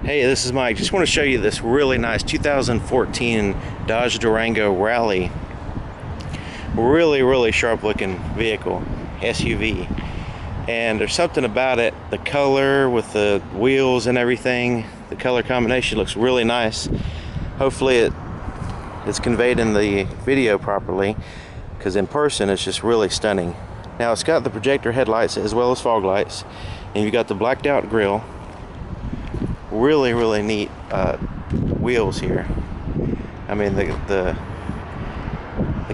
Hey, this is Mike. Just want to show you this really nice 2014 Dodge Durango RALLYE. Really sharp looking vehicle, SUV. And there's something about it, the color with the wheels and everything, the color combination looks really nice. Hopefully it's conveyed in the video properly, because in person it's just really stunning. Now it's got the projector headlights as well as fog lights, and you've got the blacked out grille. Really neat wheels here. I mean, the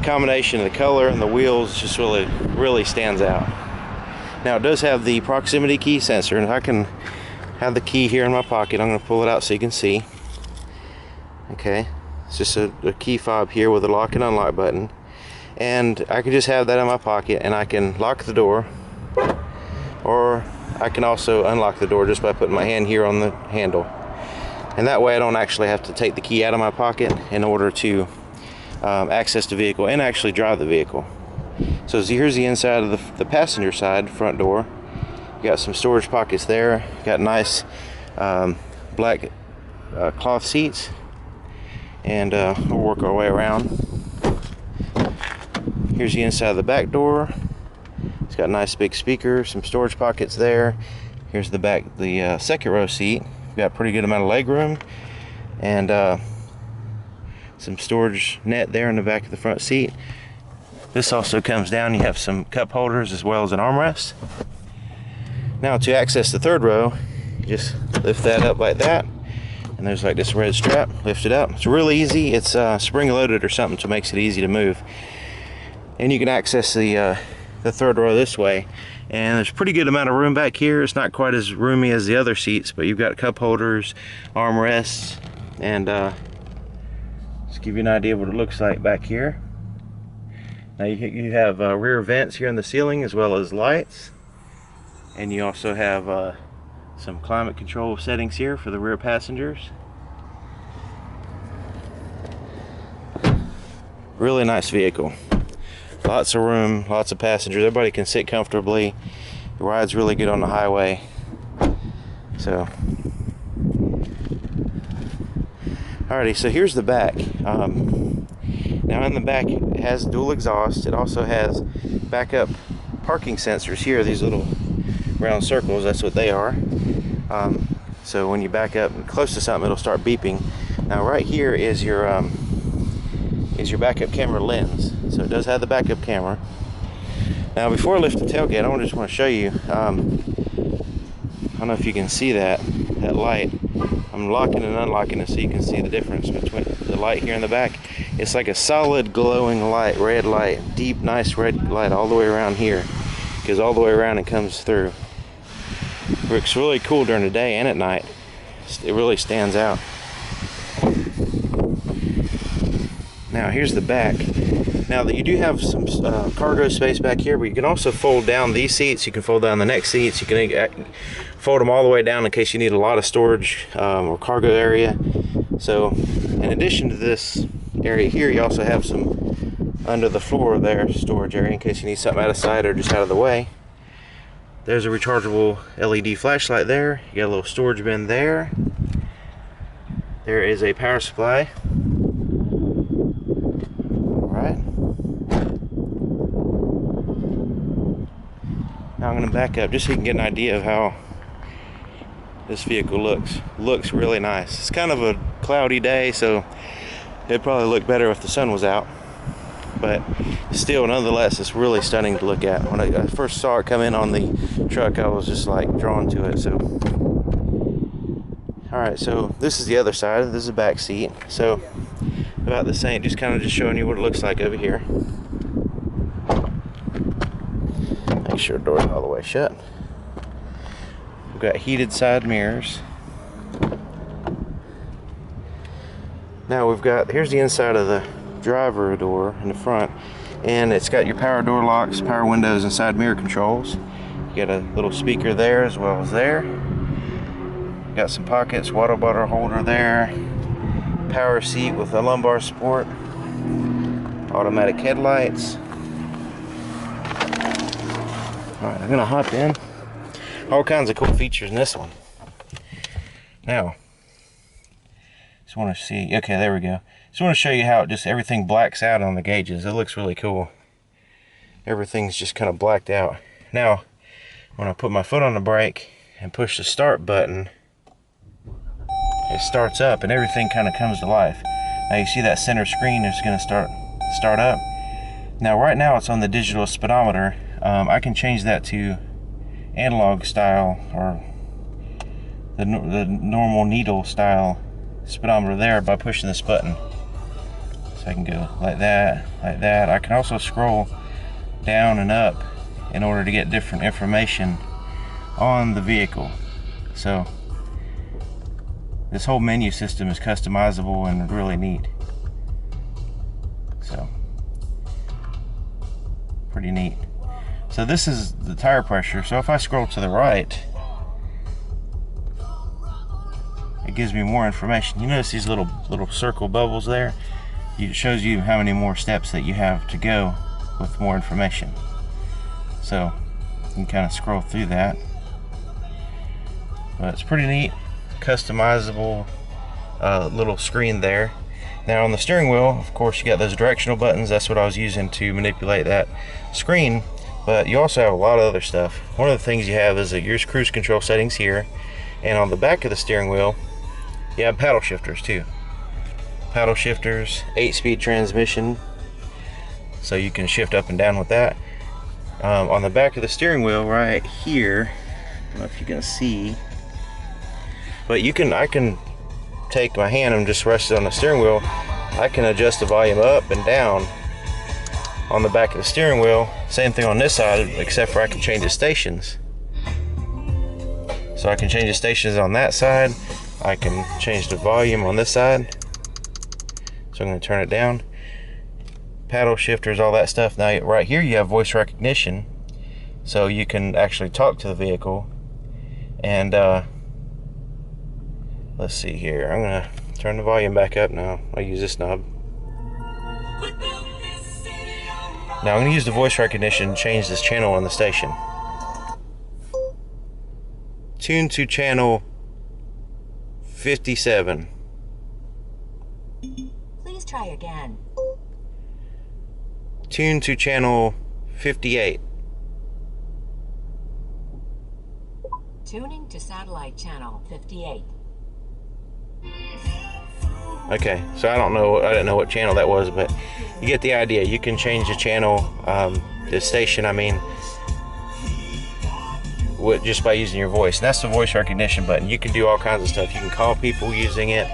combination of the color and the wheels just really stands out. Now it does have the proximity key sensor, and I can have the key here in my pocket. I'm going to pull it out so you can see. Okay, it's just a key fob here with a lock and unlock button, and I can just have that in my pocket, and I can lock the door, or I can also unlock the door just by putting my hand here on the handle. And that way I don't actually have to take the key out of my pocket in order to access the vehicle and actually drive the vehicle. So here's the inside of the passenger side front door. You got some storage pockets there. You got nice black cloth seats. And we'll work our way around. Here's the inside of the back door. It's got nice big speakers, some storage pockets there. Here's the back, the second row seat. We've got a pretty good amount of leg room, and some storage net there in the back of the front seat. This also comes down. You have some cup holders as well as an armrest. Now to access the third row, you just lift that up like that, and there's like this red strap. Lift it up. It's really easy. It's spring loaded or something, so it makes it easy to move. And you can access the third row this way, and there's a pretty good amount of room back here. It's not quite as roomy as the other seats, but you've got cup holders, armrests, and just give you an idea of what it looks like back here. Now you have rear vents here in the ceiling as well as lights, and you also have some climate control settings here for the rear passengers. Really nice vehicle. Lots of room, lots of passengers. Everybody can sit comfortably. The ride's really good on the highway. So, alrighty, so here's the back. Now in the back it has dual exhaust. It also has backup parking sensors here. These little round circles, that's what they are. So when you back up close to something, it'll start beeping. Now right here is your backup camera lens. So it does have the backup camera. Now before I lift the tailgate, I just want to show you, I don't know if you can see that light. I'm locking and unlocking it so you can see the difference between the light here in the back. It's like a solid glowing light, red light, deep nice red light all the way around here. It goes all the way around and comes through. It looks really cool during the day and at night. It really stands out. Now here's the back. Now that you do have some cargo space back here, but you can also fold down these seats. You can fold down the next seats. You can fold them all the way down in case you need a lot of storage or cargo area. So in addition to this area here, you also have some under the floor there storage area in case you need something out of sight or just out of the way. There's a rechargeable LED flashlight there. You got a little storage bin there. There is a power supply. Now I'm going to back up just so you can get an idea of how this vehicle looks. Looks really nice. It's kind of a cloudy day, so it'd probably look better if the sun was out. But still, nonetheless, it's really stunning to look at. When I first saw it come in on the truck, I was just like drawn to it. So, alright, so this is the other side. This is the back seat. So about the same, just showing you what it looks like over here. Make sure the door's all the way shut. We've got heated side mirrors. Now here's the inside of the driver door in the front, and it's got your power door locks, power windows, and side mirror controls. You got a little speaker there as well as there. Got some pockets, water bottle holder there, power seat with a lumbar support, automatic headlights. Alright, I'm gonna hop in. All kinds of cool features in this one. Now, Just want to see. Okay, there we go. Just want to show you how just everything blacks out on the gauges. It looks really cool. Everything's just kind of blacked out. Now, when I put my foot on the brake and push the start button, it starts up and everything kind of comes to life. Now you see that center screen is going to start up. Now right now it's on the digital speedometer. I can change that to analog style, or the normal needle style speedometer there by pushing this button. So I can go like that, like that. I can also scroll down and up in order to get different information on the vehicle. So this whole menu system is customizable and really neat. So pretty neat. So this is the tire pressure. So if I scroll to the right, it gives me more information. You notice these little circle bubbles there? It shows you how many more steps that you have to go with more information. So you can kind of scroll through that. But it's pretty neat, customizable little screen there. Now on the steering wheel, of course, you got those directional buttons. That's what I was using to manipulate that screen. But you also have a lot of other stuff. One of the things you have is your cruise control settings here. And on the back of the steering wheel, you have paddle shifters too. Paddle shifters, 8-speed transmission, so you can shift up and down with that. On the back of the steering wheel right here, I don't know if you can see, but I can take my hand and just rest it on the steering wheel. I can adjust the volume up and down on the back of the steering wheel. Same thing on this side, except for I can change the stations. So I can change the stations on that side. I can change the volume on this side. So I'm going to turn it down. Paddle shifters, all that stuff. Now right here you have voice recognition. So you can actually talk to the vehicle. And let's see here. I'm going to turn the volume back up now. I'll use this knob. Now I'm going to use the voice recognition and change this channel on the station. Tune to channel 57. Please try again. Tune to channel 58. Tuning to satellite channel 58. Okay, so I didn't know what channel that was, but you get the idea. You can change the channel, the station, I mean, just by using your voice. And that's the voice recognition button. You can do all kinds of stuff. You can call people using it.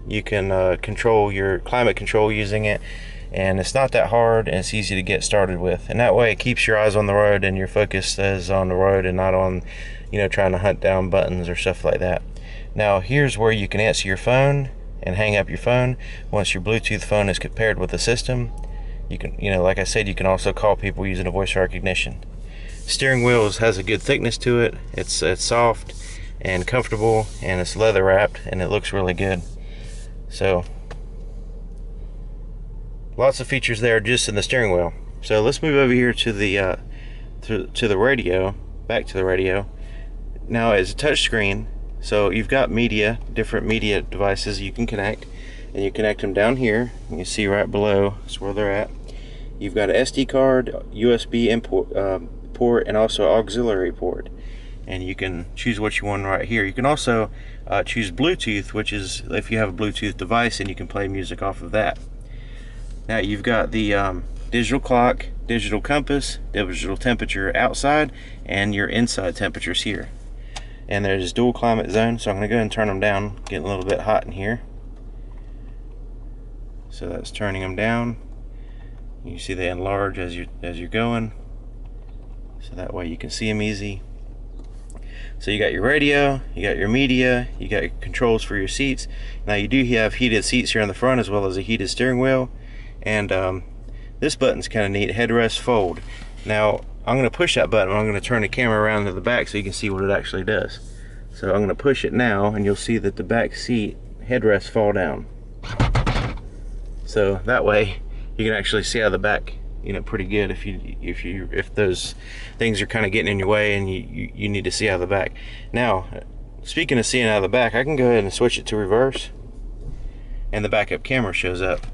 You can control your climate control using it, and it's not that hard, and it's easy to get started with. And that way it keeps your eyes on the road and your focus is on the road and not on, trying to hunt down buttons or stuff like that. Now here's where you can answer your phone and hang up your phone. Once your Bluetooth phone is paired with the system, you can, like I said, you can also call people using a voice recognition. Steering wheel has a good thickness to it. It's soft and comfortable, and it's leather wrapped, and it looks really good. So lots of features there just in the steering wheel. So let's move over here to the to the radio, back to the radio. Now it's a touch screen, so you've got different media devices you can connect, and you connect them down here. You can see right below, that's where they're at. You've got an SD card, USB input port, and also auxiliary port, and you can choose what you want right here. You can also choose Bluetooth, which is if you have a Bluetooth device, and you can play music off of that. Now you've got the digital clock, digital compass, digital temperature outside, and your inside temperatures here. And there's dual climate zone, so I'm going to go ahead and turn them down. Getting a little bit hot in here, so that's turning them down. You see they enlarge as you're going, so that way you can see them easy. So you got your radio, you got your media, you got your controls for your seats. Now you do have heated seats here in the front, as well as a heated steering wheel. And this button's kind of neat, headrest fold. Now I'm going to push that button. I'm going to turn the camera around to the back so you can see what it actually does. So I'm going to push it now, and you'll see that the back seat headrests fall down. So that way you can actually see out of the back, pretty good if those things are kind of getting in your way and you need to see out of the back. Now, speaking of seeing out of the back, I can go ahead and switch it to reverse, and the backup camera shows up.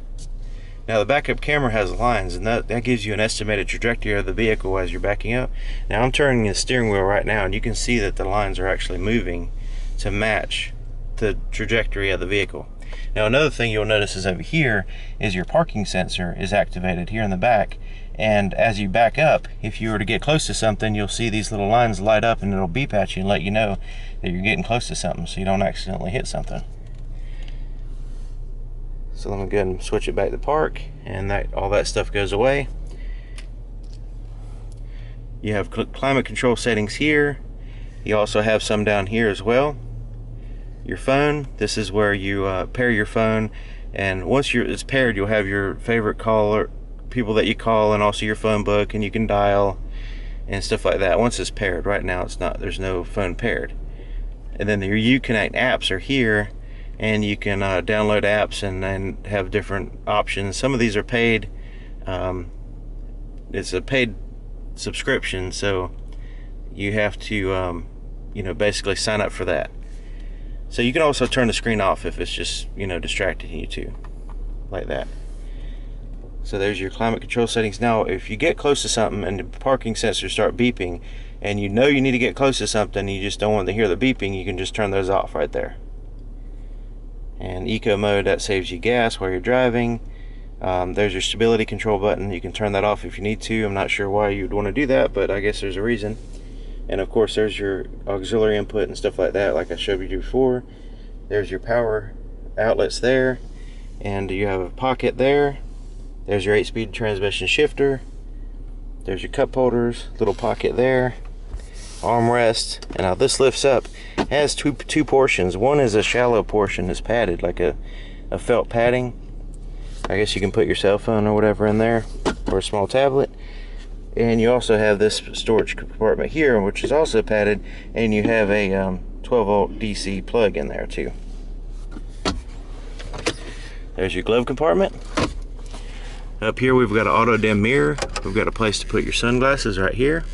Now the backup camera has lines, and that gives you an estimated trajectory of the vehicle as you're backing up. Now I'm turning the steering wheel right now, and you can see that the lines are actually moving to match the trajectory of the vehicle. Now another thing you'll notice is over here is your parking sensor is activated here in the back, and as you back up, if you were to get close to something, you'll see these little lines light up and it'll beep at you and let you know that you're getting close to something so you don't accidentally hit something. So let me go ahead and switch it back to park, and all that stuff goes away. You have climate control settings here. You also have some down here as well. Your phone, this is where you pair your phone, and once it's paired, you'll have your favorite caller, people that you call, and also your phone book, and you can dial and stuff like that. Once it's paired, right now it's not, there's no phone paired. And then your Uconnect apps are here, and you can download apps and have different options. Some of these are paid. It's a paid subscription, so you have to basically sign up for that. So you can also turn the screen off if it's just distracting you too, like that. So there's your climate control settings. Now if you get close to something and the parking sensors start beeping, and you need to get close to something, you just don't want to hear the beeping, you can just turn those off right there. And eco mode, that saves you gas while you're driving. There's your stability control button. You can turn that off if you need to. I'm not sure why you'd want to do that, but I guess there's a reason. And of course there's your auxiliary input and stuff like that, like I showed you before. There's your power outlets there, and you have a pocket there. There's your 8-speed transmission shifter. There's your cup holders, little pocket there, armrest. And now this lifts up. It has two portions. One is a shallow portion that's padded, like a felt padding. I guess you can put your cell phone or whatever in there, or a small tablet. And you also have this storage compartment here, which is also padded, and you have a 12-volt DC plug in there too. There's your glove compartment. Up here we've got an auto dim mirror. We've got a place to put your sunglasses right here.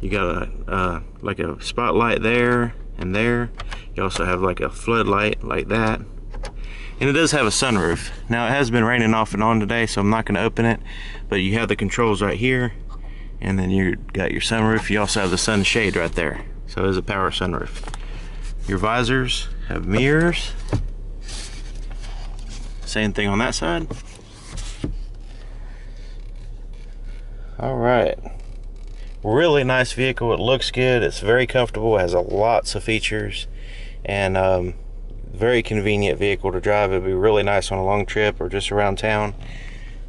You got like a spotlight there and there. You also have like a floodlight like that. And it does have a sunroof. Now it has been raining off and on today, so I'm not going to open it, but you have the controls right here, and then you got your sunroof. You also have the sunshade right there, so it is a power sunroof. Your visors have mirrors. Same thing on that side. All right, really nice vehicle. It looks good, it's very comfortable, it has lots of features, and very convenient vehicle to drive. It'd be really nice on a long trip or just around town,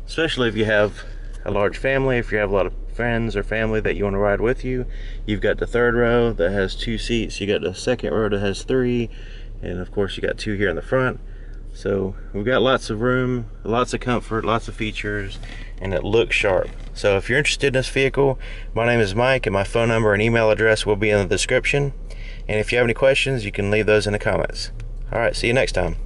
especially if you have a large family, if you have a lot of friends or family that you want to ride with you. You've got the third row that has 2 seats, you got the second row that has 3, and of course you got 2 here in the front. So we've got lots of room, lots of comfort, lots of features, and it looks sharp. So if you're interested in this vehicle, my name is Mike, and my phone number and email address will be in the description. And if you have any questions, you can leave those in the comments. All right, see you next time.